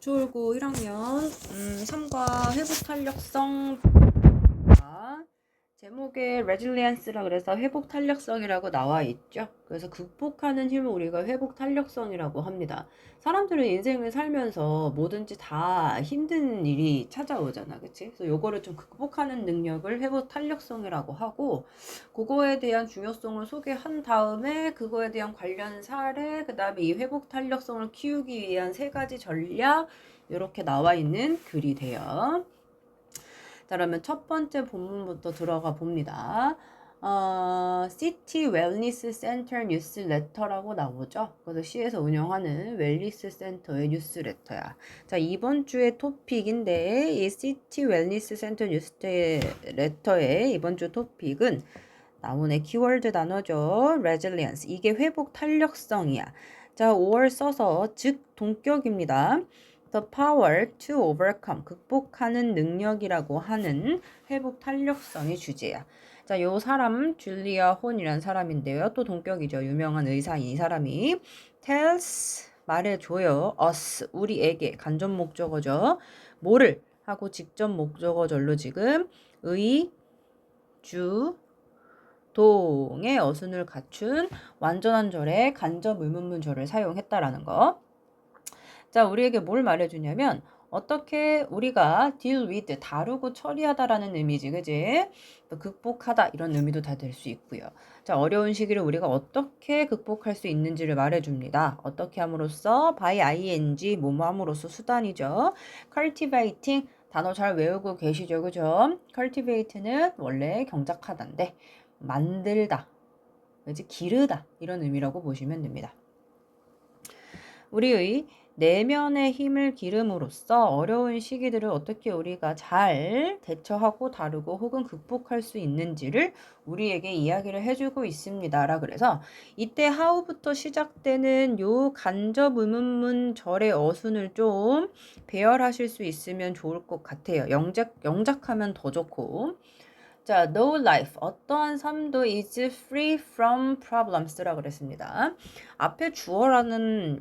졸고 1학년 3과 회복 탄력성 제목에 resilience라 그래서 회복 탄력성이라고 나와 있죠. 그래서 극복하는 힘을 우리가 회복 탄력성이라고 합니다. 사람들은 인생을 살면서 뭐든지 다 힘든 일이 찾아오잖아, 그치? 그래서 요거를 좀 극복하는 능력을 회복 탄력성이라고 하고, 그거에 대한 중요성을 소개한 다음에 그거에 대한 관련 사례, 그 다음에 이 회복 탄력성을 키우기 위한 3가지 전략, 이렇게 나와 있는 글이 돼요. 자, 그러면 첫 번째 본문부터 들어가 봅니다. 시티 웰니스 센터 뉴스레터라고 나오죠. 그래서 시에서 운영하는 웰니스 센터의 뉴스레터야. 자, 이번 주의 토픽인데 이 시티 웰니스 센터 뉴스레터의 이번 주 토픽은 나오네. 키워드 단어죠. resilience. 이게 회복 탄력성이야. 자, 5월 써서 즉 동격입니다. The power to overcome. 극복하는 능력이라고 하는 회복 탄력성의 주제야. 자, 요 사람 줄리아 혼이라는 사람인데요. 또 동격이죠. 유명한 의사인 이 사람이 tells 말해줘요. us 우리에게 간접 목적어죠. 뭐를 하고 직접 목적어절로 지금 주 동의 어순을 갖춘 완전한 절에 간접 의문문절을 사용했다라는 거. 자, 우리에게 뭘 말해주냐면 어떻게 우리가 deal with, 다루고 처리하다라는 의미지, 그지? 극복하다 이런 의미도 다 될 수 있고요. 자, 어려운 시기를 우리가 어떻게 극복할 수 있는지를 말해줍니다. 어떻게 함으로써 by ing, 뭐뭐 함으로써 수단이죠. cultivating, 단어 잘 외우고 계시죠, 그죠? cultivate는 원래 경작하다인데 만들다, 그지? 기르다 이런 의미라고 보시면 됩니다. 우리의 내면의 힘을 기름으로써 어려운 시기들을 어떻게 우리가 잘 대처하고 다루고 혹은 극복할 수 있는지를 우리에게 이야기를 해주고 있습니다. 라 그래서 이때 how부터 시작되는 요 간접 의문문 절의 어순을 좀 배열하실 수 있으면 좋을 것 같아요. 영작하면 더 좋고. 자, no life, 어떠한 삶도 is free from problems라 그랬습니다. 앞에 주어라는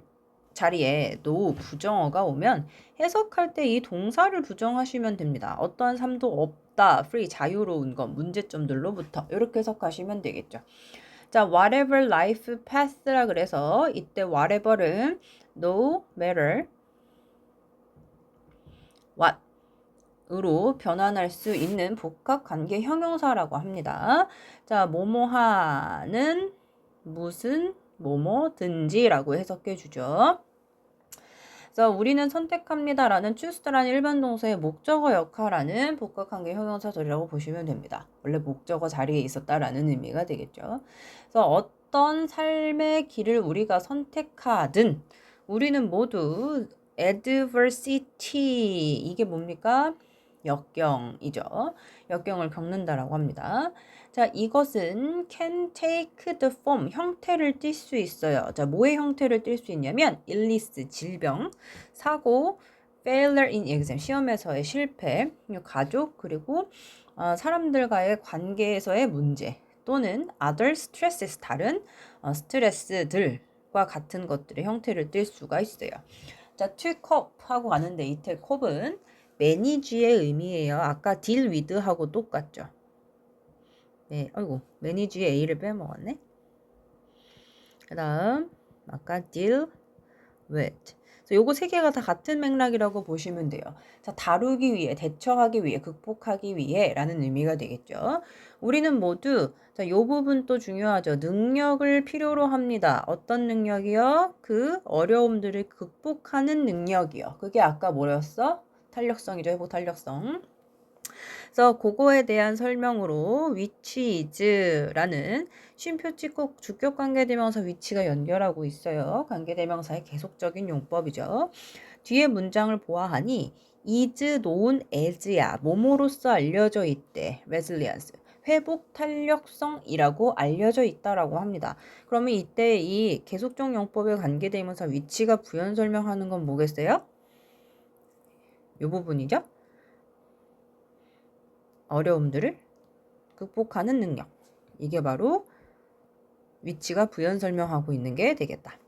자리에 no 부정어가 오면 해석할 때 이 동사를 부정하시면 됩니다. 어떠한 삶도 없다, free, 자유로운 것, 문제점들로부터 이렇게 해석하시면 되겠죠. 자, whatever life path라 그래서 이때 whatever은 no matter what 으로 변환할 수 있는 복합 관계 형용사라고 합니다. 자, 뭐뭐하는 무슨 뭐뭐든지라고 해석해 주죠. 그래서 우리는 선택합니다라는 choose라는 일반 동사의 목적어 역할하는 복합관계 형용사절이라고 보시면 됩니다. 원래 목적어 자리에 있었다라는 의미가 되겠죠. 그래서 어떤 삶의 길을 우리가 선택하든 우리는 모두 adversity, 이게 뭡니까? 역경이죠. 역경을 겪는다라고 합니다. 자, 이것은 can take the form, 형태를 띌 수 있어요. 자, 뭐의 형태를 띌 수 있냐면 illness, 질병, 사고, failure in exam, 시험에서의 실패, 가족, 그리고 사람들과의 관계에서의 문제, 또는 other stresses, 다른 스트레스들과 같은 것들의 형태를 띌 수가 있어요. 자, to cope 하고 가는데 이때 cope은 manage의 의미예요. 아까 deal with 하고 똑같죠. 네, 아이고, manage의 A를 빼먹었네. 그 다음, 아까 deal with. 요거 3개가 다 같은 맥락이라고 보시면 돼요. 자, 다루기 위해, 대처하기 위해, 극복하기 위해 라는 의미가 되겠죠. 우리는 모두, 자, 요 부분 또 중요하죠. 능력을 필요로 합니다. 어떤 능력이요? 그 어려움들을 극복하는 능력이요. 그게 아까 뭐였어? 탄력성이죠. 회복 탄력성. 그래서 그거에 대한 설명으로 which is라는 쉼표 찍고 주격 관계대명사 위치가 연결하고 있어요. 관계대명사의 계속적인 용법이죠. 뒤에 문장을 보아하니 is known as야, 뭐뭐로써 알려져 있대. resilience, 회복 탄력성이라고 알려져 있다라고 합니다. 그러면 이때 이 계속적 용법의 관계대명사 위치가 부연 설명하는 건 뭐겠어요? 이 부분이죠. 어려움들을 극복하는 능력. 이게 바로 위치가 부연 설명하고 있는 게 되겠다.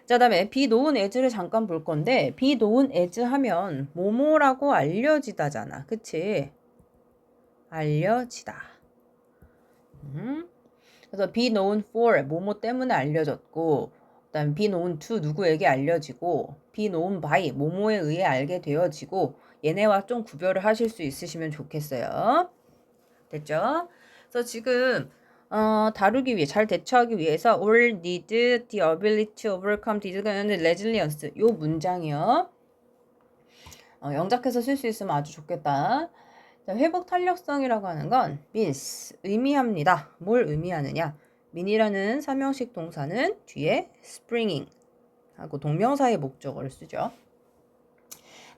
자, 다음에 be known as를 잠깐 볼 건데 be known as 하면 뭐뭐라고 알려지다잖아. 그치? 알려지다. 그래서 be known for 뭐뭐 때문에 알려졌고 그다음 be known to 누구에게 알려지고 be known by 뭐뭐에 의해 알게 되어지고 얘네와 좀 구별을 하실 수 있으시면 좋겠어요. 됐죠? 그래서 지금 다루기 위해 잘 대처하기 위해서 all need the ability to overcome this and resilience 요 문장이요. 영작해서 쓸 수 있으면 아주 좋겠다. 자, 회복 탄력성이라고 하는 건 means 의미합니다. 뭘 의미하느냐? mean이라는 삼형식 동사는 뒤에 springing 하고 동명사의 목적어를 쓰죠.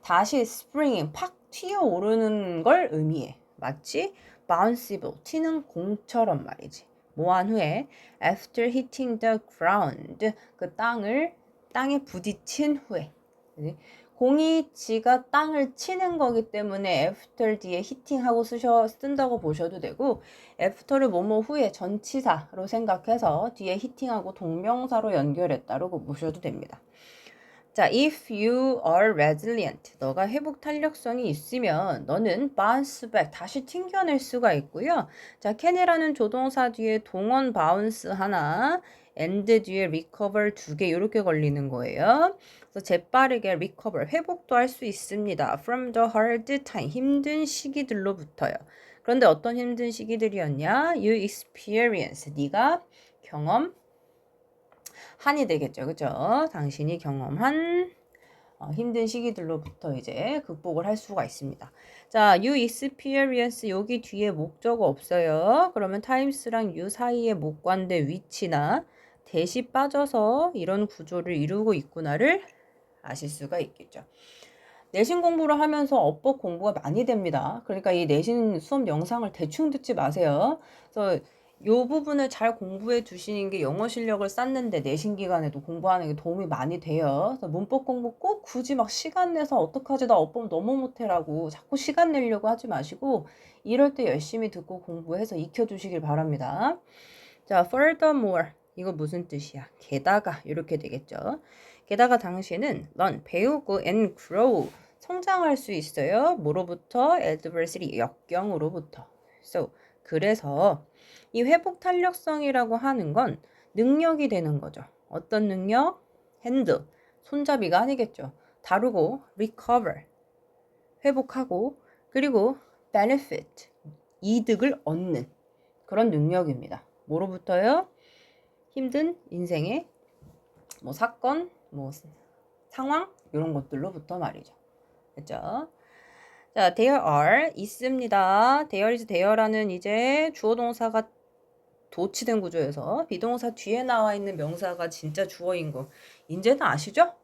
다시 springing 팍 튀어오르는 걸 의미해. 마치 bounceable 튀는 공처럼 말이지. 뭐한 후에 after hitting the ground 그 땅에 부딪힌 후에 공이 지가 땅을 치는 거기 때문에 after 뒤에 hitting하고 쓴다고 보셔도 되고 after를 뭐뭐 후에 전치사로 생각해서 뒤에 hitting하고 동명사로 연결했다고 보셔도 됩니다. 자, if you are resilient, 너가 회복 탄력성이 있으면 너는 bounce back, 다시 튕겨낼 수가 있고요. 자, can이라는 조동사 뒤에 동원 bounce 하나, and 뒤에 recover 두 개 이렇게 걸리는 거예요. 그래서 재빠르게 recover, 회복도 할 수 있습니다. from the hard time, 힘든 시기들로부터요. 그런데 어떤 힘든 시기들이었냐? You experience, 네가 경험 한이 되겠죠. 그죠? 당신이 경험한 힘든 시기들로부터 이제 극복을 할 수가 있습니다. 자, you experience 여기 뒤에 목적어 없어요. 그러면 times랑 you 사이의 목관대 위치나 대시 빠져서 이런 구조를 이루고 있구나를 아실 수가 있겠죠. 내신 공부를 하면서 어법 공부가 많이 됩니다. 그러니까 이 내신 수업 영상을 대충 듣지 마세요. 그래서 요 부분을 잘 공부해 두시는 게 영어 실력을 쌓는데 내신 기간에도 공부하는 게 도움이 많이 돼요. 그래서 문법 공부 꼭 굳이 막 시간 내서 어떡하지 나 어법 너무 못해라고 자꾸 시간 내려고 하지 마시고 이럴 때 열심히 듣고 공부해서 익혀두시길 바랍니다. 자, furthermore 이거 무슨 뜻이야? 게다가 이렇게 되겠죠. 게다가 당신은 learn 배우고 and grow 성장할 수 있어요. 뭐로부터? adversity 역경으로부터. So 그래서 이 회복 탄력성이라고 하는 건 능력이 되는 거죠. 어떤 능력? handle, 손잡이가 아니겠죠. 다루고 recover, 회복하고 그리고 benefit, 이득을 얻는 그런 능력입니다. 뭐로부터요? 힘든 인생의 뭐 사건, 뭐 상황 이런 것들로부터 말이죠. 됐죠? 자, there are 있습니다. there is there라는 이제 주어 동사가 도치된 구조에서 비동사 뒤에 나와 있는 명사가 진짜 주어인 거 이제는 아시죠?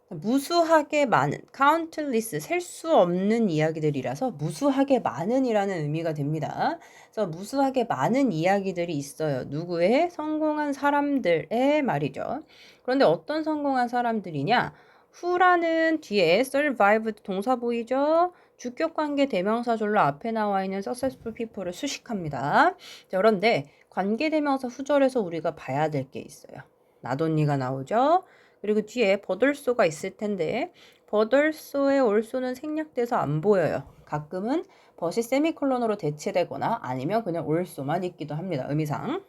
무수하게 많은 countless 셀 수 없는 이야기들이라서 무수하게 많은이라는 의미가 됩니다. 그래서 무수하게 많은 이야기들이 있어요. 누구의? 성공한 사람들의 말이죠. 그런데 어떤 성공한 사람들이냐? who라는 뒤에 survived 동사 보이죠? 주격관계 대명사절로 앞에 나와 있는 successful people를 수식합니다. 자, 그런데 관계대명사 후절에서 우리가 봐야 될 게 있어요. 나돈니가 나오죠. 그리고 뒤에 버들소가 있을 텐데 버들소의 올소는 생략돼서 안 보여요. 가끔은 벗이 세미콜론으로 대체되거나 아니면 그냥 올소만 있기도 합니다. 의미상.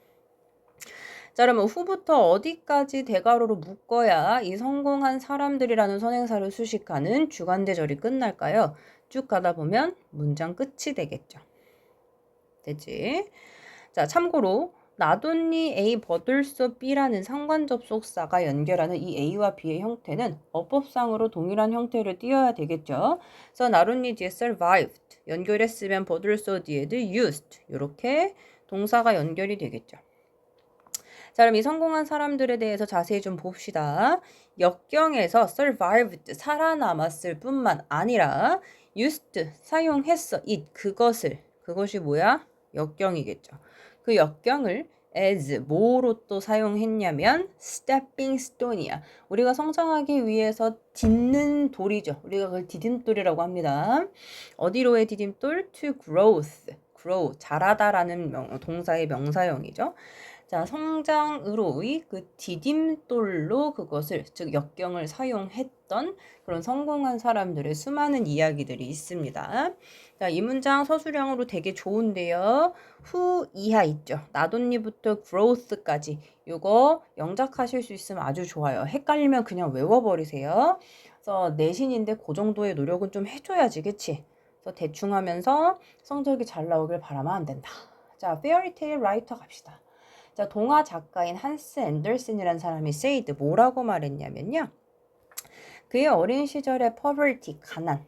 자, 그러면 후부터 어디까지 대괄호로 묶어야 이 성공한 사람들이라는 선행사를 수식하는 주관대절이 끝날까요? 쭉 가다 보면 문장 끝이 되겠죠. 됐지? 자, 참고로 나돈니 A 버들소 B라는 상관접속사가 연결하는 이 A와 B의 형태는 어법상으로 동일한 형태를 띄어야 되겠죠. 그래서 나돈니 뒤에 survived 연결했으면 버들소 뒤에도 used 이렇게 동사가 연결이 되겠죠. 자, 그럼 이 성공한 사람들에 대해서 자세히 좀 봅시다. 역경에서 survived 살아남았을 뿐만 아니라 used 사용했어 it 그것이 뭐야? 역경이겠죠. 그 역경을 as 뭐로 또 사용했냐면 stepping stone이야. 우리가 성장하기 위해서 딛는 돌이죠. 우리가 그걸 디딤돌이라고 합니다. 어디로의 디딤돌? to growth. grow 자라다라는 동사의 명사형이죠. 자, 성장으로의 그 디딤돌로 그것을, 즉 역경을 사용했던 그런 성공한 사람들의 수많은 이야기들이 있습니다. 자, 이 문장 서술형으로 되게 좋은데요. 후 이하 있죠. not only부터 growth까지 요거 영작하실 수 있으면 아주 좋아요. 헷갈리면 그냥 외워버리세요. 그래서 내신인데 그 정도의 노력은 좀 해줘야지, 그치? 그래서 대충 하면서 성적이 잘 나오길 바라면 안 된다. 자, 페어리테일 라이터 갑시다. 자, 동화 작가인 한스 앤더슨이라는 사람이 said 뭐라고 말했냐면요. 그의 어린 시절의 poverty, 가난,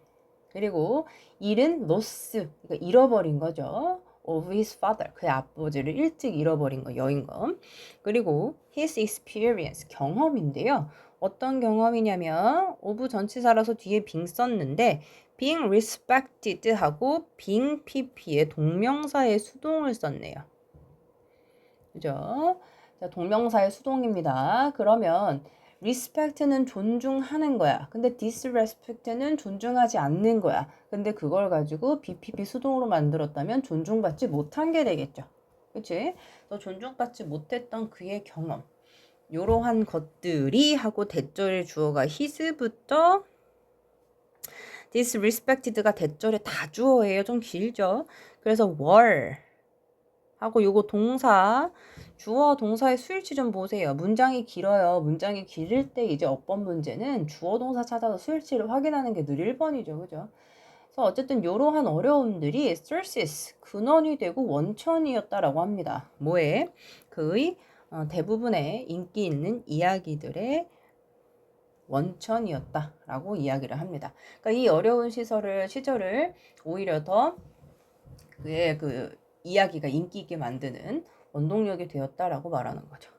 그리고 잃은 loss, 그러니까 잃어버린 거죠. of his father, 그의 아버지를 일찍 잃어버린 거, 여인검. 그리고 his experience, 경험인데요. 어떤 경험이냐면 of 전치사라서 뒤에 being 썼는데 being respected 하고 being pp의 동명사의 수동을 썼네요. 그죠? 자, 동명사의 수동입니다. 그러면 respect는 존중하는 거야. 근데 disrespect는 존중하지 않는 거야. 근데 그걸 가지고 BPP 수동으로 만들었다면 존중받지 못한 게 되겠죠. 그치? 또 존중받지 못했던 그의 경험. 이러한 것들이 하고 대절의 주어가 his부터 disrespected가 대절의 다주어예요. 좀 길죠? 그래서 were 하고 요거 동사, 주어 동사의 수일치 좀 보세요. 문장이 길어요. 문장이 길을 때 이제 어법 문제는 주어 동사 찾아서 수일치를 확인하는 게 늘 1번이죠. 그죠? 그래서 어쨌든 이러한 어려움들이 sources, 근원이 되고 원천이었다라고 합니다. 뭐에? 그의 대부분의 인기 있는 이야기들의 원천이었다라고 이야기를 합니다. 그러니까 이 어려운 시절을 오히려 더 그의 그 이야기가 인기 있게 만드는 원동력이 되었다라고 말하는 거죠.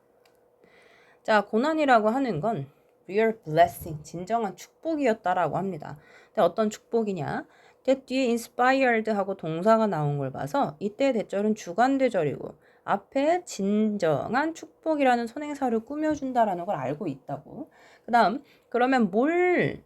자, 고난이라고 하는 건 real blessing, 진정한 축복이었다라고 합니다. 근데 어떤 축복이냐? 뒤에 inspired 하고 동사가 나온 걸 봐서 이때 대절은 주관대절이고 앞에 진정한 축복이라는 선행사를 꾸며준다라는 걸 알고 있다고. 그 다음, 그러면 뭘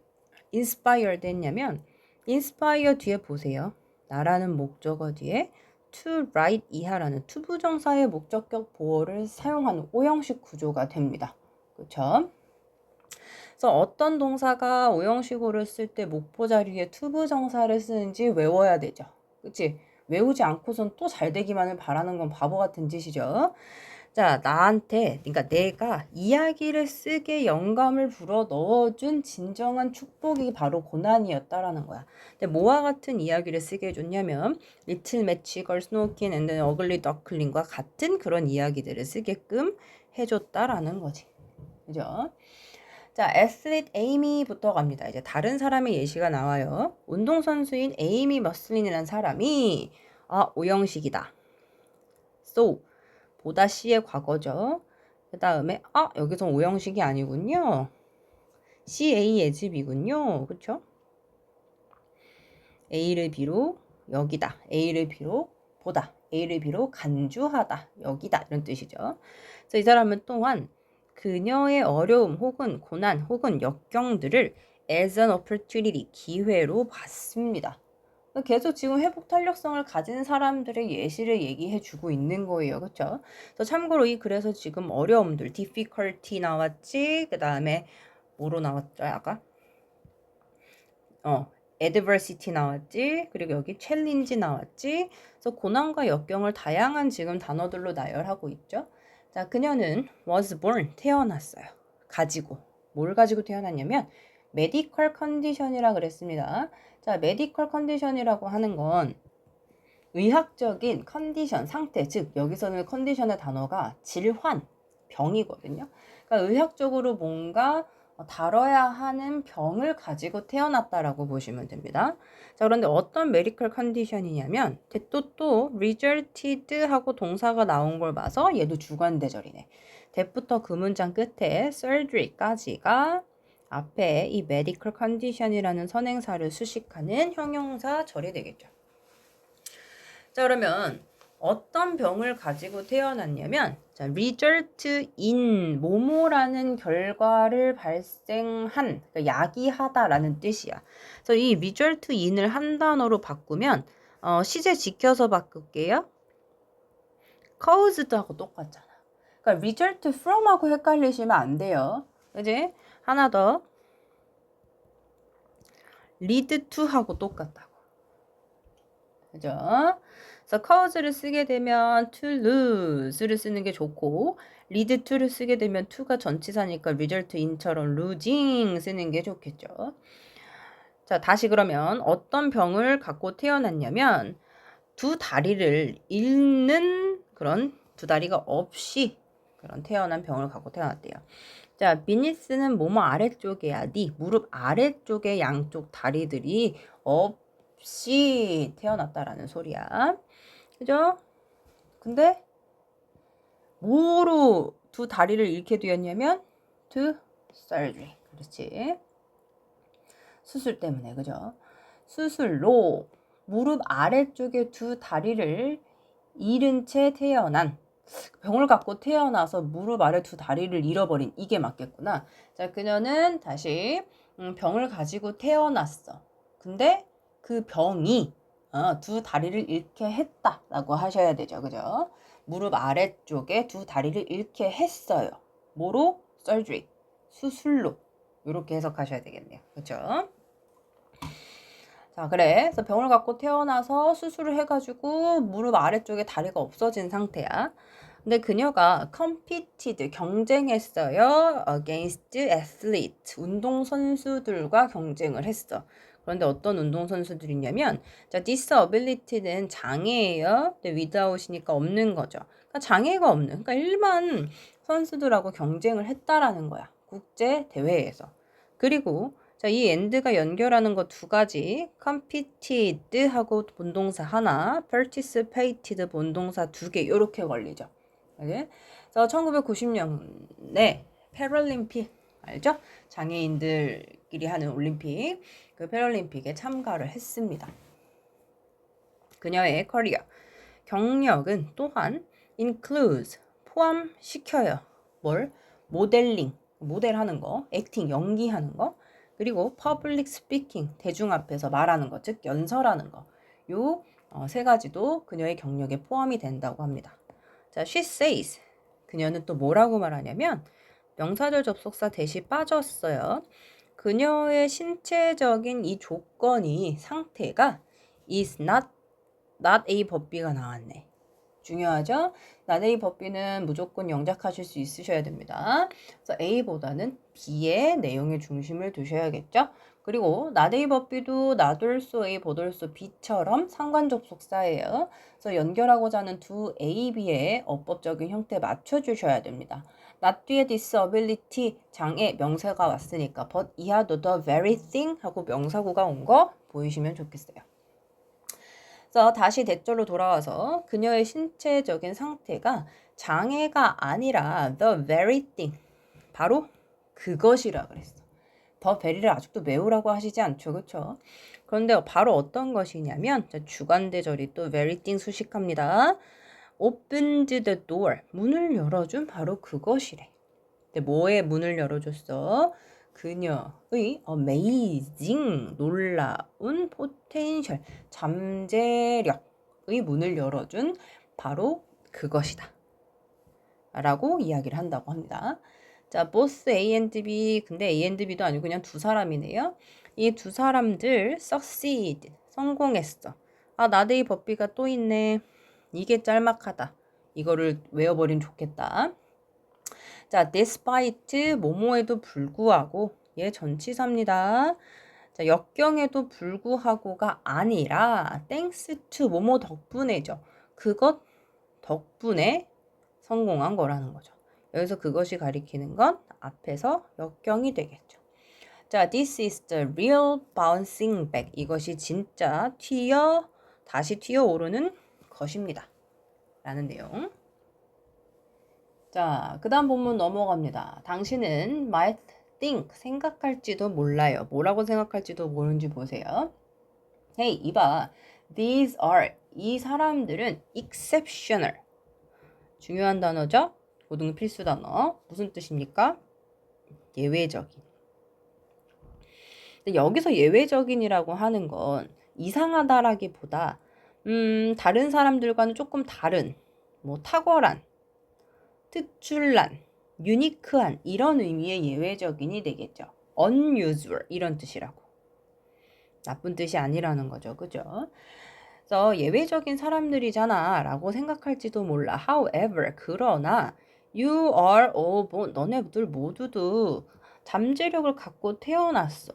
inspired 했냐면 inspire 뒤에 보세요. 나라는 목적어 뒤에 to write 이하라는 투부정사의 목적격 보어를 사용하는 오형식 구조가 됩니다. 그렇죠? 그래서 어떤 동사가 오형식어를 쓸 때 목보 자리에 투부정사를 쓰는지 외워야 되죠. 그치? 외우지 않고선 또 잘 되기만을 바라는 건 바보 같은 짓이죠. 자, 나한테, 그러니까 내가 이야기를 쓰게 영감을 불어 넣어준 진정한 축복이 바로 고난이었다라는 거야. 근데 뭐와 같은 이야기를 쓰게 해줬냐면 Little Match Girl, Snowkin and the Ugly Duckling과 같은 그런 이야기들을 쓰게끔 해줬다라는 거지. 그죠? 자, 애슬릿 에이미부터 갑니다. 이제 다른 사람의 예시가 나와요. 운동선수인 에이미 머슬린이라는 사람이 오형식이다. So, 보다 C의 과거죠. 그 다음에 여기서 오형식이 아니군요. CA 예집이군요. 그쵸? A를 B로 여기다. A를 B로 보다. A를 B로 간주하다. 여기다. 이런 뜻이죠. 그래서 이 사람은 또한 그녀의 어려움 혹은 고난 혹은 역경들을 as an opportunity, 기회로 봤습니다. 계속 지금 회복 탄력성을 가진 사람들의 예시를 얘기해 주고 있는 거예요. 그렇죠? 그래서 참고로 그래서 지금 어려움들, difficulty 나왔지. 그 다음에 뭐로 나왔죠? 아까? adversity 나왔지. 그리고 여기 challenge 나왔지. 그래서 고난과 역경을 다양한 지금 단어들로 나열하고 있죠. 자, 그녀는 was born, 태어났어요. 가지고. 뭘 가지고 태어났냐면 medical condition이라 그랬습니다. 자, 메디컬 컨디션이라고 하는 건 의학적인 컨디션, 상태, 즉 여기서는 컨디션의 단어가 질환, 병이거든요. 그러니까 의학적으로 뭔가 다뤄야 하는 병을 가지고 태어났다라고 보시면 됩니다. 자, 그런데 어떤 메디컬 컨디션이냐면 또 resulted 하고 동사가 나온 걸 봐서 얘도 주관대절이네. that부터 그 문장 끝에 surgery까지가 앞에 이 medical condition이라는 선행사를 수식하는 형용사 절이 되겠죠. 자, 그러면 어떤 병을 가지고 태어났냐면 자, result in 뭐뭐라는 결과를 발생한, 그러니까 야기하다라는 뜻이야. 그래서 이 result in을 한 단어로 바꾸면 시제 지켜서 바꿀게요. caused하고 똑같잖아. 그러니까 result from하고 헷갈리시면 안 돼요. 그지? 하나 더. lead to하고 똑같다고. 그죠? 그래서 cause를 쓰게 되면 to lose를 쓰는 게 좋고 lead to를 쓰게 되면 to가 전치사니까 result in처럼 losing 쓰는 게 좋겠죠. 자, 다시 그러면 어떤 병을 갖고 태어났냐면 두 다리를 잃는 그런 두 다리가 없이 그런 태어난 병을 갖고 태어났대요. 자, 비니스는 뭐뭐 아래쪽에야. 네 무릎 아래쪽에 양쪽 다리들이 없이 태어났다라는 소리야. 그죠? 근데 뭐로 두 다리를 잃게 되었냐면 to surgery. 그렇지. 수술 때문에. 그죠? 수술로 무릎 아래쪽에 두 다리를 잃은 채 태어난 병을 갖고 태어나서 무릎 아래 두 다리를 잃어버린 이게 맞겠구나. 자, 그녀는 다시 병을 가지고 태어났어. 근데 그 병이 두 다리를 잃게 했다라고 하셔야 되죠. 그죠? 무릎 아래쪽에 두 다리를 잃게 했어요. 뭐로? surgery. 수술로. 이렇게 해석하셔야 되겠네요. 그죠? 자, 그래. 그래서 병을 갖고 태어나서 수술을 해가지고 무릎 아래쪽에 다리가 없어진 상태야. 근데 그녀가 competed, 경쟁했어요. against athlete, 운동선수들과 경쟁을 했어. 그런데 어떤 운동선수들이냐면, 자, disability는 장애예요. 근데 without이니까 없는 거죠. 그러니까 장애가 없는, 그러니까 일반 선수들하고 경쟁을 했다라는 거야. 국제 대회에서. 그리고 자, 이 and가 연결하는 거 두 가지, competed 하고 본동사 하나, participated 본동사 두 개, 요렇게 걸리죠. 그래서 1990년에 패럴림픽 알죠? 장애인들끼리 하는 올림픽, 그 패럴림픽에 참가를 했습니다. 그녀의 커리어, 경력은 또한 includes, 포함시켜요. 뭘? 모델링, 모델하는 거, 액팅, 연기하는 거, 그리고 public speaking, 대중 앞에서 말하는 거, 즉 연설하는 거. 요 세 가지도 그녀의 경력에 포함이 된다고 합니다. 자, she says. 그녀는 또 뭐라고 말하냐면 명사절 접속사 대시 빠졌어요. 그녀의 신체적인 이 조건이 상태가 is not a 법비가 나왔네. 중요하죠? not a 법비는 무조건 영작하실 수 있으셔야 됩니다. 그래서 A보다는 B의 내용에 중심을 두셔야겠죠? 그리고 not a 법비도 not also A, but also B처럼 상관접속사예요. 그래서 연결하고자 하는 두 A, B의 어법적인 형태 맞춰주셔야 됩니다. not 뒤에 disability, 장애, 명사가 왔으니까 but 이하도 the very thing 하고 명사구가 온 거 보이시면 좋겠어요. 그래서 다시 대절로 돌아와서 그녀의 신체적인 상태가 장애가 아니라 the very thing, 바로 그것이라 그랬어. 더 very를 아직도 매우라고 하시지 않죠, 그렇죠? 그런데 바로 어떤 것이냐면 주관대절이 또 very thing 수식합니다. opened the door, 문을 열어준 바로 그것이래. 근데 뭐에 문을 열어줬어? 그녀의 amazing, 놀라운 potential, 잠재력의 문을 열어준 바로 그것이다 라고 이야기를 한다고 합니다. 자, both A and B, 근데 A and B도 아니고 그냥 두 사람이네요. 이 두 사람들 succeed, 성공했어. 아, 나데이 법비가 또 있네. 이게 짤막하다. 이거를 외워버리면 좋겠다. 자, despite 뭐뭐에도 불구하고 얘 전치사입니다. 자, 역경에도 불구하고가 아니라 thanks to 뭐뭐 덕분에죠. 그것 덕분에 성공한 거라는 거죠. 여기서 그것이 가리키는 건 앞에서 역경이 되겠죠. 자, this is the real bouncing back. 이것이 진짜 다시 튀어오르는 것입니다. 라는 내용. 자, 그 다음 본문 넘어갑니다. 당신은 might think, 생각할지도 몰라요. 뭐라고 생각할지도 모르는지 보세요. Hey, 이봐. These are, 이 사람들은 exceptional. 중요한 단어죠? 고등 필수 단어. 무슨 뜻입니까? 예외적인. 근데 여기서 예외적인이라고 하는 건 이상하다라기보다 다른 사람들과는 조금 다른, 뭐 탁월한, 특출난, 유니크한 이런 의미의 예외적인이 되겠죠. unusual 이런 뜻이라고. 나쁜 뜻이 아니라는 거죠. 그죠? 그래서 예외적인 사람들이잖아 라고 생각할지도 몰라. However, 그러나 you are all born, 너네들 모두도 잠재력을 갖고 태어났어.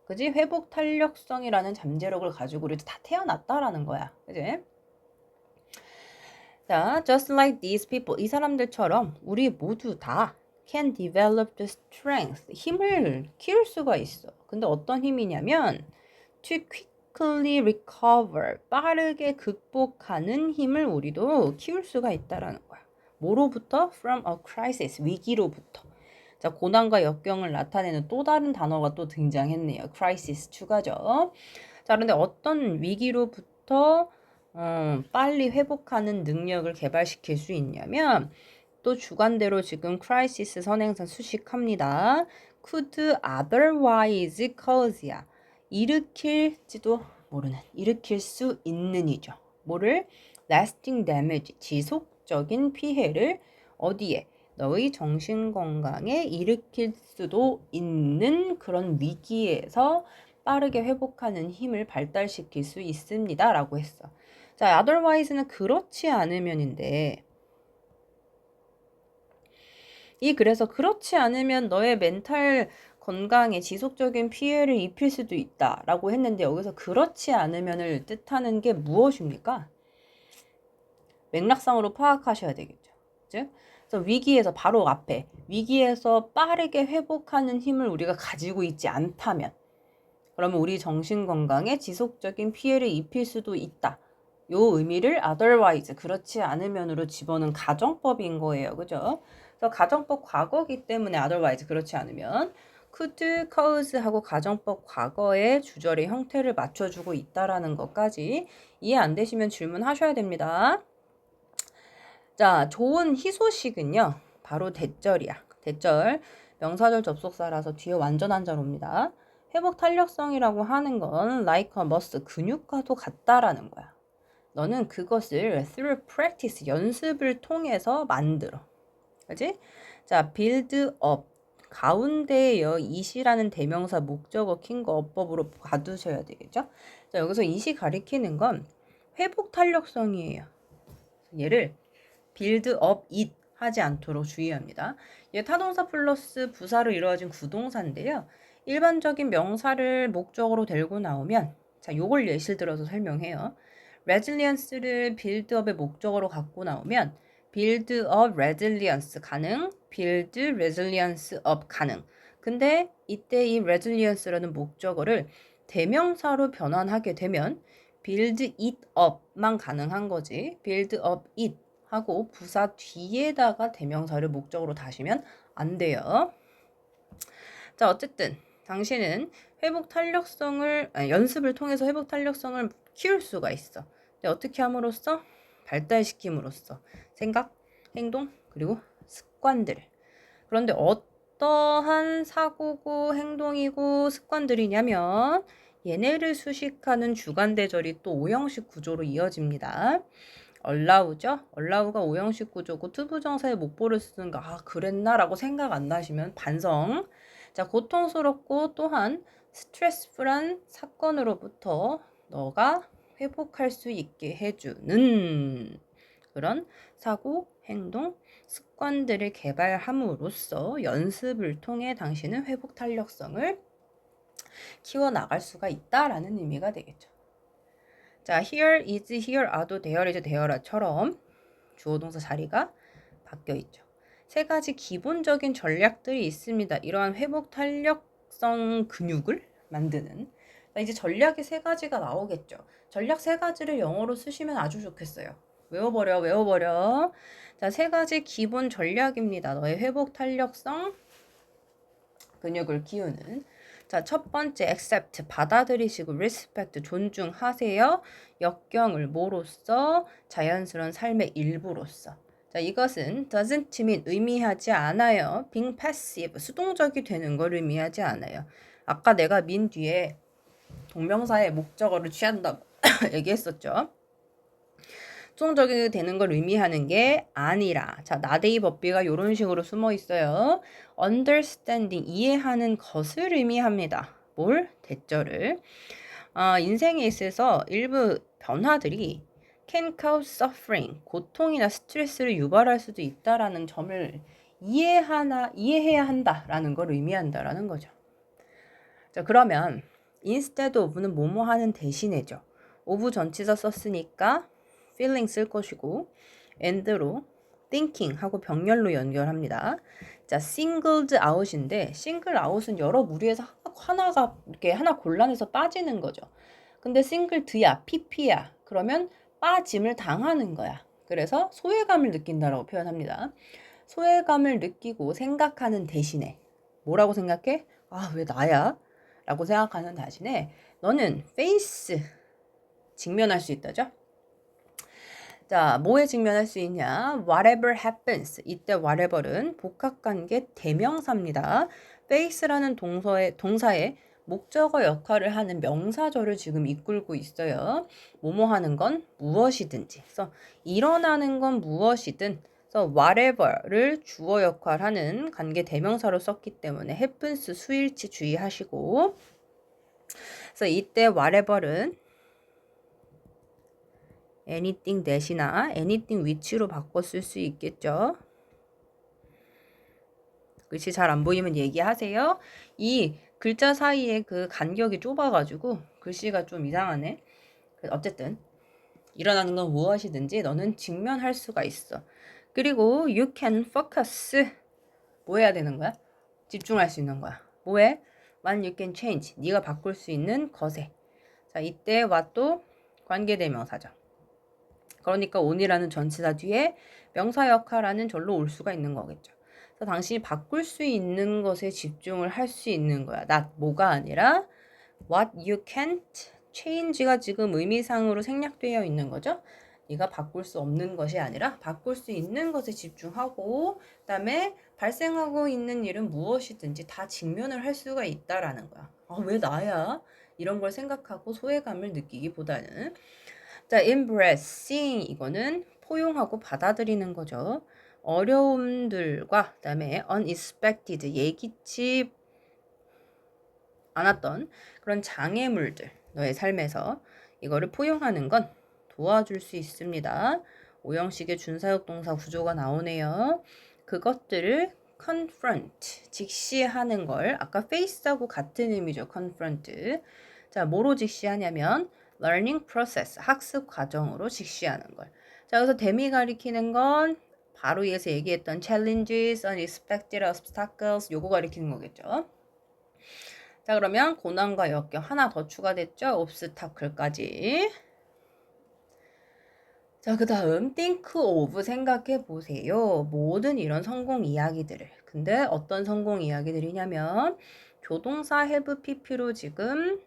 그지? 회복 탄력성이라는 잠재력을 가지고 우리도 다 태어났다라는 거야. 그지? 자, just like these people, 이 사람들처럼 우리 모두 다 can develop the strength, 힘을 키울 수가 있어. 근데 어떤 힘이냐면 to quickly recover, 빠르게 극복하는 힘을 우리도 키울 수가 있다라는 거야. 뭐로부터? From a crisis, 위기로부터. 자, 고난과 역경을 나타내는 또 다른 단어가 또 등장했네요. crisis 추가죠. 자, 그런데 어떤 위기로부터 빨리 회복하는 능력을 개발시킬 수 있냐면 또 주관대로 지금 crisis 선행사 수식합니다. could otherwise cause야. 일으킬지도 모르는, 일으킬 수 있는이죠. 뭐를? lasting damage, 지속적인 피해를 어디에? 너의 정신건강에 일으킬 수도 있는 그런 위기에서 빠르게 회복하는 힘을 발달시킬 수 있습니다. 라고 했어. 자, otherwise는 그렇지 않으면인데 그래서 그렇지 않으면 너의 멘탈 건강에 지속적인 피해를 입힐 수도 있다 라고 했는데 여기서 그렇지 않으면을 뜻하는 게 무엇입니까? 맥락상으로 파악하셔야 되겠죠. 즉, 그래서 위기에서 바로 앞에 위기에서 빠르게 회복하는 힘을 우리가 가지고 있지 않다면 그러면 우리 정신건강에 지속적인 피해를 입힐 수도 있다. 요 의미를 otherwise, 그렇지 않으면으로 집어넣은 가정법인 거예요. 그죠? 그래서 가정법 과거기 때문에 otherwise, 그렇지 않으면 could, cause 하고 가정법 과거의 주절의 형태를 맞춰주고 있다라는 것까지 이해 안 되시면 질문하셔야 됩니다. 자, 좋은 희소식은요. 바로 대절이야. 대절, 명사절 접속사라서 뒤에 완전 한자로입니다. 회복 탄력성이라고 하는 건 like a muscle, 근육과도 같다라는 거야. 너는 그것을 through practice, 연습을 통해서 만들어. 그지? 자, build up. 가운데에 it이라는 대명사 목적어 킨 거 어법으로 봐두셔야 되겠죠? 자, 여기서 it이 가리키는 건 회복 탄력성이에요. 얘를 build up it 하지 않도록 주의합니다. 얘 타동사 플러스 부사로 이루어진 구동사인데요. 일반적인 명사를 목적으로 들고 나오면 자, 요걸 예시를 들어서 설명해요. resilience를 build up의 목적으로 갖고 나오면 build up resilience 가능, build resilience up 가능. 근데 이때 이 resilience라는 목적어를 대명사로 변환하게 되면 build it up만 가능한 거지. build up it 하고 부사 뒤에다가 대명사를 목적으로 다시면 안 돼요. 자, 어쨌든 당신은 회복 탄력성을 연습을 통해서 회복 탄력성을 키울 수가 있어. 근데 어떻게 함으로써? 발달시킴으로써 생각, 행동, 그리고 습관들. 그런데 어떠한 사고고 행동이고 습관들이냐면 얘네를 수식하는 주관대절이 또 오형식 구조로 이어집니다. allow죠? allow가 오형식 구조고 투부정사의 목보를 쓰는 거 그랬나? 라고 생각 안 나시면 반성. 자, 고통스럽고 또한 스트레스풀한 사건으로부터 너가 회복할 수 있게 해주는 그런 사고, 행동, 습관들을 개발함으로써 연습을 통해 당신은 회복 탄력성을 키워나갈 수가 있다라는 의미가 되겠죠. 자, here is, here are도 there is, there아처럼 주어 동사 자리가 바뀌어 있죠. 세 가지 기본적인 전략들이 있습니다. 이러한 회복 탄력성 근육을 만드는. 자, 이제 전략이 세 가지가 나오겠죠. 전략 세 가지를 영어로 쓰시면 아주 좋겠어요. 외워버려. 자, 세 가지 기본 전략입니다. 너의 회복 탄력성 근육을 키우는. 자, 첫 번째 accept, 받아들이시고 respect, 존중하세요. 역경을 뭐로써? 자연스러운 삶의 일부로서. 자, 이것은 doesn't mean, 의미하지 않아요. being passive, 수동적이 되는 걸 의미하지 않아요. 아까 내가 mean 뒤에 동명사의 목적어를 취한다고 얘기했었죠. 부정적이 되는 걸 의미하는 게 아니라 자 나데이 법비가 이런 식으로 숨어 있어요. understanding 이해하는 것을 의미합니다. 뭘? 대절을. 인생에 있어서 일부 변화들이 can cause suffering 고통이나 스트레스를 유발할 수도 있다라는 점을 이해해야 한다라는 걸 의미한다라는 거죠. 자 그러면 instead of는 뭐뭐 하는 대신에죠. of 전치사 썼으니까 feeling 쓸 것이고 and로 thinking 하고 병렬로 연결합니다. 자 singled out인데 single out은 여러 무리에서 하나가 이렇게 하나 골라내서 빠지는 거죠. 근데 singled야 pp야 그러면 빠짐을 당하는 거야. 그래서 소외감을 느낀다라고 표현합니다. 소외감을 느끼고 생각하는 대신에 뭐라고 생각해? 아, 왜 나야? 라고 생각하는 대신에 너는 face 직면할 수 있다죠? 자, 뭐에 직면할 수 있냐? Whatever happens. 이때 whatever은 복합관계 대명사입니다. face라는 동사의 목적어 역할을 하는 명사절을 지금 이끌고 있어요. 뭐뭐 하는 건 무엇이든지. 그래서 일어나는 건 무엇이든. 그래서 whatever를 주어 역할하는 관계 대명사로 썼기 때문에 happens 수일치 주의하시고. 그래서 이때 whatever는 anything that이나 anything which로 바꿔 쓸 수 있겠죠. 글씨 잘 안 보이면 얘기하세요. 이 글자 사이에 그 간격이 좁아가지고 글씨가 좀 이상하네. 어쨌든 일어나는 건 무엇이든지 너는 직면할 수가 있어. 그리고 you can focus. 뭐 해야 되는 거야? 집중할 수 있는 거야. 뭐해? What you can change. 네가 바꿀 수 있는 것에. 자, 이때 what도 관계대명사죠. 그러니까 on이라는 전치사 뒤에 명사 역할하는 절로 올 수가 있는 거겠죠. 그래서 당신이 바꿀 수 있는 것에 집중을 할 수 있는 거야. not 뭐가 아니라 what you can't change가 지금 의미상으로 생략되어 있는 거죠. 네가 바꿀 수 없는 것이 아니라 바꿀 수 있는 것에 집중하고 그다음에 발생하고 있는 일은 무엇이든지 다 직면을 할 수가 있다라는 거야. 왜 나야? 이런 걸 생각하고 소외감을 느끼기보다는 자, embracing 이거는 포용하고 받아들이는 거죠. 어려움들과 그다음에 unexpected 예기치 않았던 그런 장애물들 너의 삶에서 이거를 포용하는 건 도와줄 수 있습니다. 오형식의 준사역 동사 구조가 나오네요. 그것들을 confront 직시하는 걸 아까 face하고 같은 의미죠. confront. 자, 뭐로 직시하냐면 learning process 학습 과정으로 직시하는 걸. 자, 그래서 대미 가리키는 건 바로 위에서 얘기했던 challenges, unexpected obstacles 요거 가리키는 거겠죠. 자, 그러면 고난과 역경 하나 더 추가됐죠? obstacle까지. 자, 그 다음 think of 생각해 보세요. 모든 이런 성공 이야기들을. 근데 어떤 성공 이야기들이냐면 조동사 have pp로 지금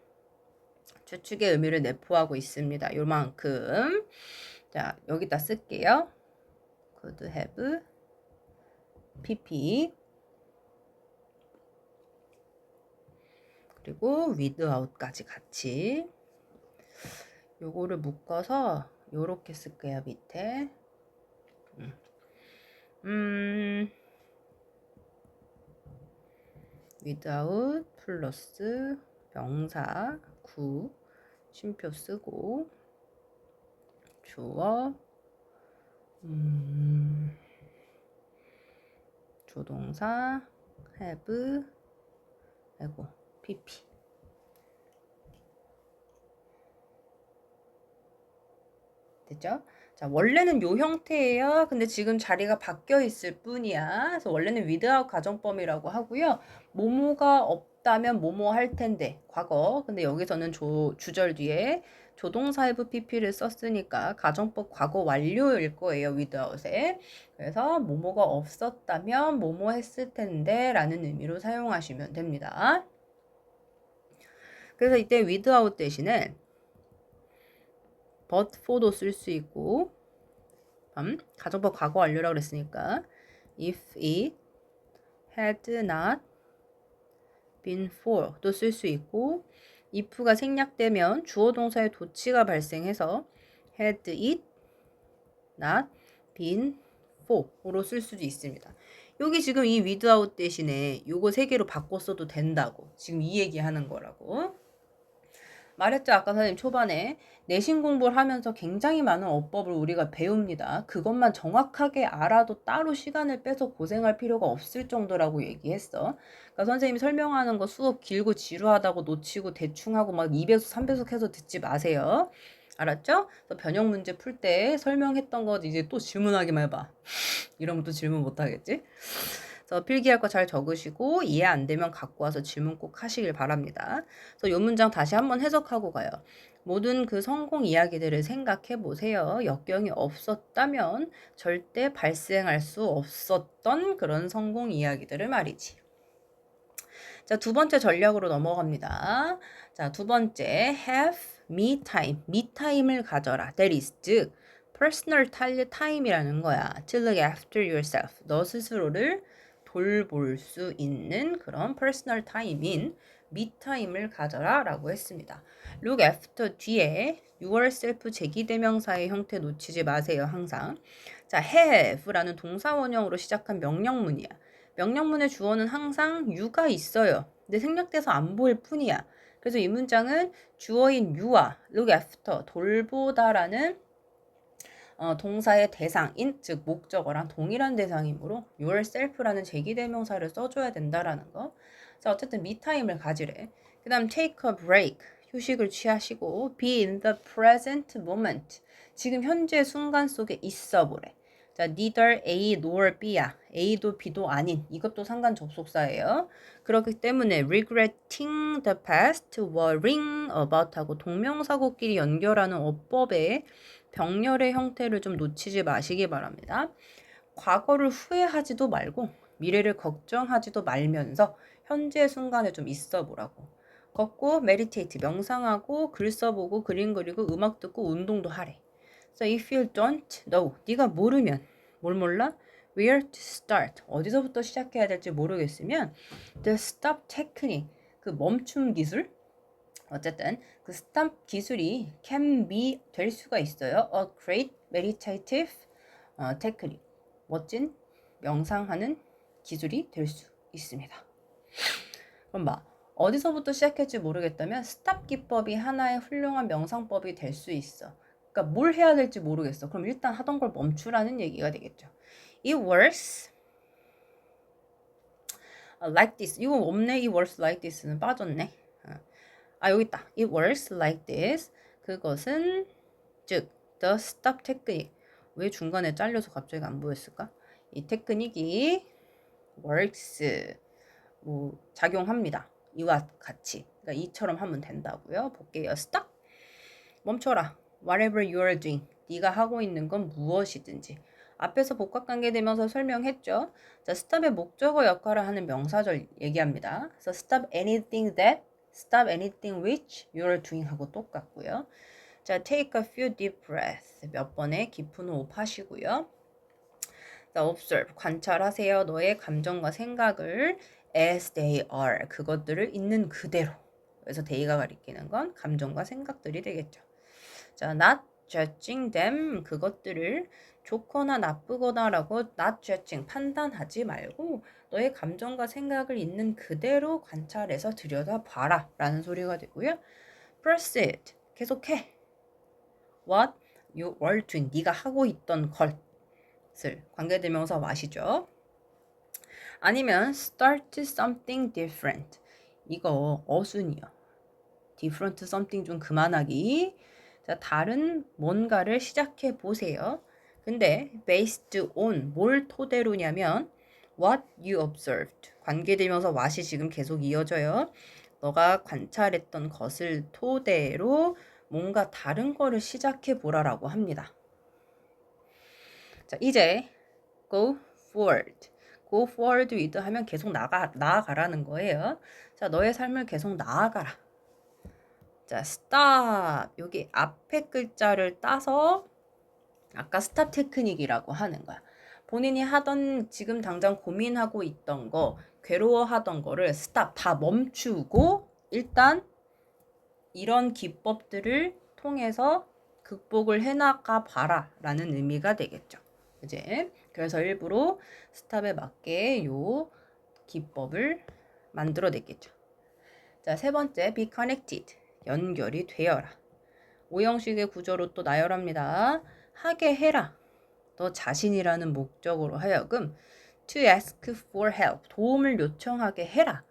주축의 의미를 내포하고 있습니다. 요만큼. 자, 여기다 쓸게요. could have pp 그리고 without까지 같이 요거를 묶어서 요렇게 쓸게요. 밑에 without 플러스 명사 구 쉼표 쓰고 주어 조동사 have 아이고 pp 됐죠? 자, 원래는 요 형태예요. 근데 지금 자리가 바뀌어 있을 뿐이야. 그래서 원래는 without 가정법이라고 하고요. 뭐뭐가 없다면 뭐뭐 할 텐데 과거. 근데 여기서는 주절 뒤에 조동사 have pp를 썼으니까 가정법 과거 완료일 거예요. without에. 그래서 뭐뭐가 없었다면 뭐뭐 했을 텐데 라는 의미로 사용하시면 됩니다. 그래서 이때 without 대신에 but for도 쓸 수 있고 가정법 과거 완료라고 그랬으니까 if it had not been for도 쓸 수 있고 if가 생략되면 주어 동사의 도치가 발생해서 had it not been for로 쓸 수도 있습니다. 여기 지금 이 without 대신에 요거 세 개로 바꿔 써도 된다고. 지금 이 얘기 하는 거라고. 말했죠. 아까 선생님 초반에 내신 공부를 하면서 굉장히 많은 어법을 우리가 배웁니다. 그것만 정확하게 알아도 따로 시간을 빼서 고생할 필요가 없을 정도라고 얘기했어. 그러니까 선생님이 설명하는 거 수업 길고 지루하다고 놓치고 대충 하고 막 2배속, 3배속 해서 듣지 마세요. 알았죠? 그래서 변형 문제 풀 때 설명했던 거 이제 또 질문하기만 해봐. 이러면 또 질문 못 하겠지? 그래서 필기할 거 잘 적으시고 이해 안 되면 갖고 와서 질문 꼭 하시길 바랍니다. 그래서 이 문장 다시 한번 해석하고 가요. 모든 그 성공 이야기들을 생각해 보세요. 역경이 없었다면 절대 발생할 수 없었던 그런 성공 이야기들을 말이지. 자, 두 번째 전략으로 넘어갑니다. 자, 두 번째 have me time. me time을 가져라. that is 즉 personal time이라는 거야. to look after yourself. 너 스스로를 돌볼 수 있는 그런 personal time인 me time을 가져라 라고 했습니다. look after 뒤에 yourself 제기대명사의 형태 놓치지 마세요. 항상. 자, have라는 동사 원형으로 시작한 명령문이야. 명령문의 주어는 항상 you가 있어요. 근데 생략돼서 안 보일 뿐이야. 그래서 이 문장은 주어인 you와 look after 돌보다라는 동사의 대상인 즉 목적어랑 동일한 대상이므로 yourself라는 제기대명사를 써줘야 된다라는 거. 자, 어쨌든 me time을 가지래. 그 다음 take a break 휴식을 취하시고 be in the present moment 지금 현재 순간 속에 있어 보래. 자, neither A nor B야. A도 B도 아닌 이것도 상관 접속사예요. 그렇기 때문에 regretting the past, worrying about 하고 동명사고끼리 연결하는 어법의 병렬의 형태를 좀 놓치지 마시기 바랍니다. 과거를 후회하지도 말고 미래를 걱정하지도 말면서 현재 순간에 좀 있어 보라고. 걷고 meditate 명상하고 글 써보고 그림 그리고 음악 듣고 운동도 하래. So if you don't know, 네가 모르면 뭘 몰라? Where to start, 어디서부터 시작해야 될지 모르겠으면 the stop technique, 그 멈춤 기술 어쨌든 그 stop 기술이 can be 될 수가 있어요. A great meditative technique, 멋진 명상하는 기술이 될 수 있습니다. 그럼 봐. 어디서부터 시작할지 모르겠다면 스탑 기법이 하나의 훌륭한 명상법이 될 수 있어. 그러니까 뭘 해야 될지 모르겠어. 그럼 일단 하던 걸 멈추라는 얘기가 되겠죠. It works like this. 이거 없네. It works like this는 빠졌네. 여기 있다. It works like this. 그것은 즉 the stop technique. 왜 중간에 잘려서 갑자기 안 보였을까? 이 테크닉이 works 작용합니다. 이와 같이. 그러니까 이처럼 하면 된다고요. 볼게요. stop. 멈춰라. Whatever you are doing. 네가 하고 있는 건 무엇이든지. 앞에서 복합관계되면서 설명했죠. 자, stop의 목적어 역할을 하는 명사절 얘기합니다. 그래서 stop anything that, stop anything which you are doing 하고 똑같고요. 자, take a few deep breaths. 몇 번의 깊은 호흡 하시고요. 자, observe. 관찰하세요. 너의 감정과 생각을 as they are. 그것들을 있는 그대로. 그래서 they가 가리키는 건 감정과 생각들이 되겠죠. 자, not judging them. 그것들을 좋거나 나쁘거나라고 not judging 판단하지 말고 너의 감정과 생각을 있는 그대로 관찰해서 들여다봐라 라는 소리가 되고요. proceed. 계속해. What you were doing. 네가 하고 있던 것을 관계대명사 what이죠. 아니면 start something different. 이거 어순이요. different something 좀 그만하기. 자, 다른 뭔가를 시작해 보세요. 근데 based on 뭘 토대로냐면 what you observed. 관계되면서 what이 지금 계속 이어져요. 너가 관찰했던 것을 토대로 뭔가 다른 거를 시작해 보라라고 합니다. 자, 이제 go forward. go forward with 하면 계속 나아가라는 거예요. 자, 너의 삶을 계속 나아가라. 자, stop. 여기 앞에 글자를 따서 아까 스탑 테크닉이라고 하는 거야. 본인이 하던 지금 당장 고민하고 있던 거, 괴로워하던 거를 스탑 다 멈추고 일단 이런 기법들을 통해서 극복을 해나가 봐라 라는 의미가 되겠죠. 이제 그래서 일부러 스탑에 맞게 요 기법을 만들어냈겠죠. 자, 세 번째, be connected. 연결이 되어라. 오형식의 구조로 또 나열합니다. 하게 해라. 너 자신이라는 목적으로 하여금 to ask for help. 도움을 요청하게 해라.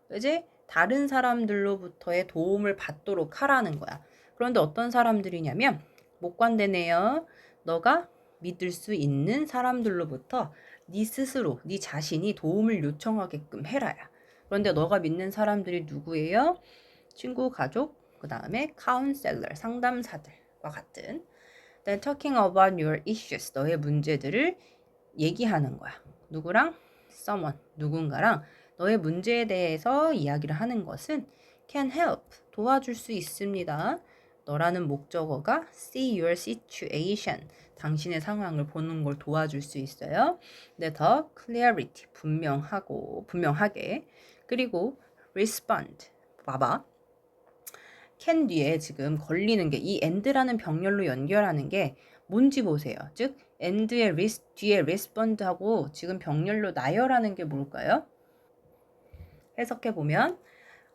그지? 다른 사람들로부터의 도움을 받도록 하라는 거야. 그런데 어떤 사람들이냐면 목관되네요. 너가 믿을 수 있는 사람들로부터 네 스스로, 네 자신이 도움을 요청하게끔 해라야. 그런데 너가 믿는 사람들이 누구예요? 친구, 가족, 그 다음에 카운셀러, 상담사들과 같은. Then talking about your issues, 너의 문제들을 얘기하는 거야. 누구랑? Someone, 누군가랑 너의 문제에 대해서 이야기를 하는 것은 can help, 도와줄 수 있습니다. 너라는 목적어가 see your situation, 당신의 상황을 보는 걸 도와줄 수 있어요. 근데 더 clarity, 분명하게. 그리고 respond, 봐봐. can 뒤에 지금 걸리는 게 이 and라는 병렬로 연결하는 게 뭔지 보세요. 즉 and의 뒤에 respond하고 지금 병렬로 나열하는 게 뭘까요? 해석해 보면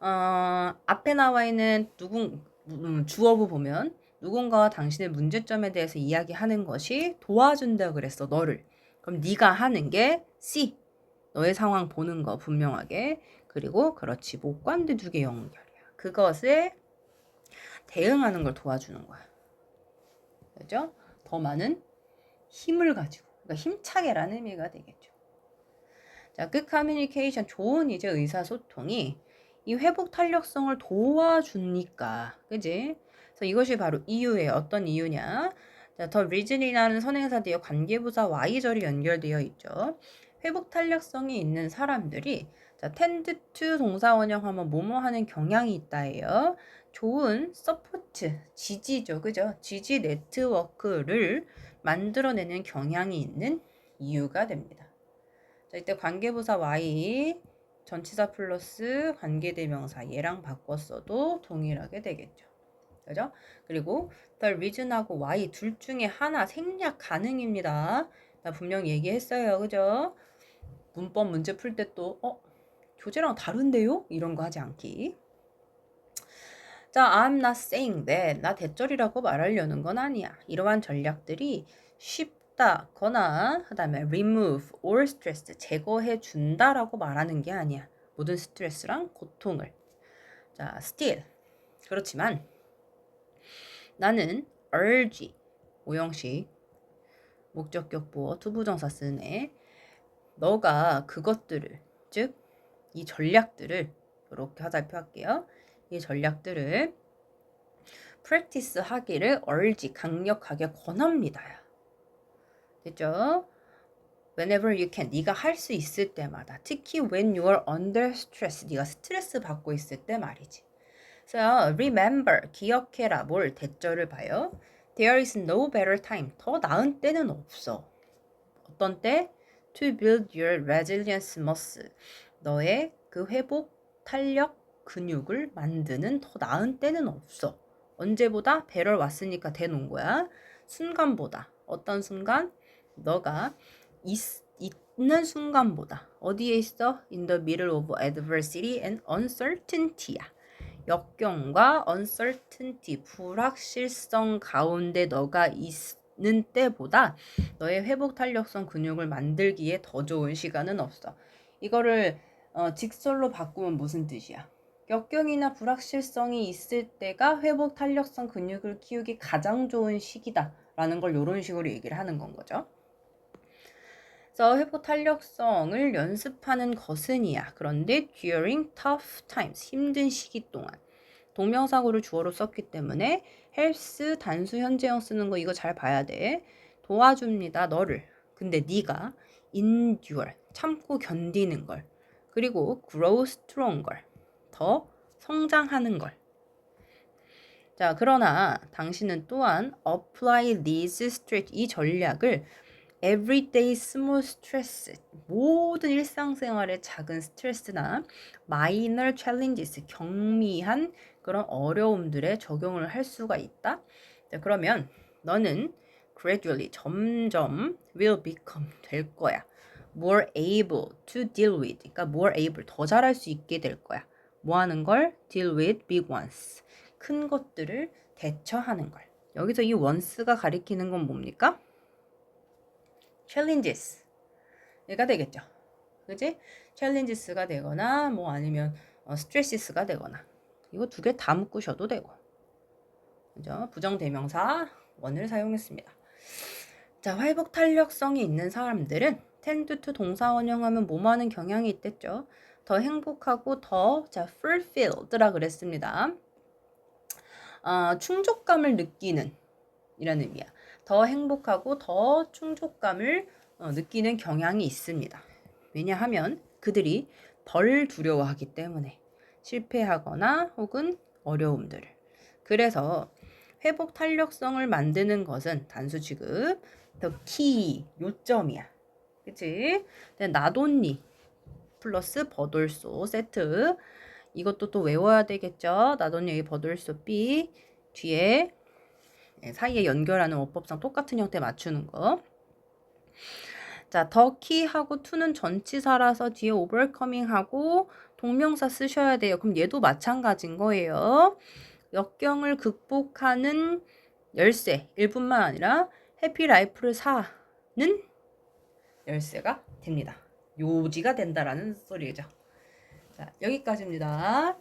앞에 나와 있는 주어부 보면 누군가가 당신의 문제점에 대해서 이야기하는 것이 도와준다 그랬어, 너를. 그럼 네가 하는 게 see, 너의 상황 보는 거 분명하게. 그리고 그렇지, 목관대 두 개 연결이야. 그것에 대응하는 걸 도와주는 거야. 그죠? 더 많은 힘을 가지고. 그러니까 힘차게라는 의미가 되겠죠. 자, good communication, 좋은 이제 의사소통이 이 회복 탄력성을 도와주니까, 그지? 그래서 이것이 바로 이유예요. 어떤 이유냐? 자, the reason이라는 선행사 뒤에 관계부사 y절이 연결되어 있죠. 회복 탄력성이 있는 사람들이 자, tend to 동사 원형하면 뭐뭐 하는 경향이 있다예요. 좋은 서포트, 지지죠. 그죠? 지지 네트워크를 만들어내는 경향이 있는 이유가 됩니다. 자, 이때 관계부사 y, 전치사 플러스 관계대명사 얘랑 바꿨어도 동일하게 되겠죠. 그죠? 그리고 the reason하고 y 둘 중에 하나 생략 가능입니다. 나 분명 얘기했어요. 그죠? 문법 문제 풀 때 또 교재랑 다른데요? 이런 거 하지 않기. 자, I'm not saying that. 나 대절이라고 말하려는 건 아니야. 이러한 전략들이 쉽다거나 그다음에 remove all stress, 제거해 준다라고 말하는 게 아니야. 모든 스트레스랑 고통을. 자, still. 그렇지만 나는 urge, 오형식, 목적격 보어, 투부정사 쓰네. 너가 그것들을, 즉 이 전략들을 이렇게 화살표 할게요. 이 전략들을 practice 하기를 urge, 강력하게 권합니다. 됐죠? Whenever you can, 네가 할 수 있을 때마다, 특히 when you are under stress, 네가 스트레스 받고 있을 때 말이지. 그래서 remember, 기억해라. 뭘? 대절을 봐요. There is no better time, 더 나은 때는 없어. 어떤 때? To build your resilience muscle, 너의 그 회복 탄력 근육을 만드는 더 나은 때는 없어. 언제보다 better 왔으니까 대놓은 거야. 순간보다. 어떤 순간? 너가 있는 순간보다. 어디에 있어? In the middle of adversity and uncertainty야. 역경과 uncertainty, 불확실성 가운데 너가 있는 때보다 너의 회복 탄력성 근육을 만들기에 더 좋은 시간은 없어. 이거를 직설로 바꾸면 무슨 뜻이야? 역경이나 불확실성이 있을 때가 회복 탄력성 근육을 키우기 가장 좋은 시기다 라는 걸 이런 식으로 얘기를 하는 건 거죠. 그래서 회복 탄력성을 연습하는 것은이야. 그런데 during tough times, 힘든 시기 동안. 동명사구를 주어로 썼기 때문에 helps 단수 현재형 쓰는 거 이거 잘 봐야 돼. 도와줍니다. 너를. 근데 네가 endure, 참고 견디는 걸. 그리고 grow stronger, 더 성장하는 걸. 자, 그러나 당신은 또한 apply these strategy, 이 전략을 everyday small stress, 모든 일상생활의 작은 스트레스나 minor challenges, 경미한 그런 어려움들에 적용을 할 수가 있다. 자, 그러면 너는 gradually 점점 will become 될 거야. more able to deal with. 그러니까 more able 더 잘할 수 있게 될 거야. 뭐 하는 걸? deal with big ones. 큰 것들을 대처하는 걸. 여기서 이 once가 가리키는 건 뭡니까? challenges. 얘가 되겠죠. 그지? challenges가 되거나 뭐 아니면 stresses가 되거나. 이거 두 개 다 묶으셔도 되고. 그죠? 부정대명사 원을 사용했습니다. 자, 회복 탄력성이 있는 사람들은 tend to 동사 원형하면 뭐뭐 하는 경향이 있댔죠. 더 행복하고 더 fulfilled라 그랬습니다. 충족감을 느끼는 이라는 의미야. 더 행복하고 더 충족감을 느끼는 경향이 있습니다. 왜냐하면 그들이 덜 두려워하기 때문에 실패하거나 혹은 어려움들을. 그래서 회복 탄력성을 만드는 것은 단수 취급, the key, 요점이야. 그치? 나돈니 플러스 버돌소 세트. 이것도 또 외워야 되겠죠? 나돈니 버돌소 B 뒤에 사이에 연결하는 어법상 똑같은 형태 맞추는 거. 자, 더 키하고 to는 전치사라서 뒤에 overcoming하고 동명사 쓰셔야 돼요. 그럼 얘도 마찬가지인 거예요. 역경을 극복하는 열쇠, 일뿐만 아니라 해피라이프를 사는 열쇠가 됩니다. 요지가 된다라는 소리죠. 자, 여기까지입니다.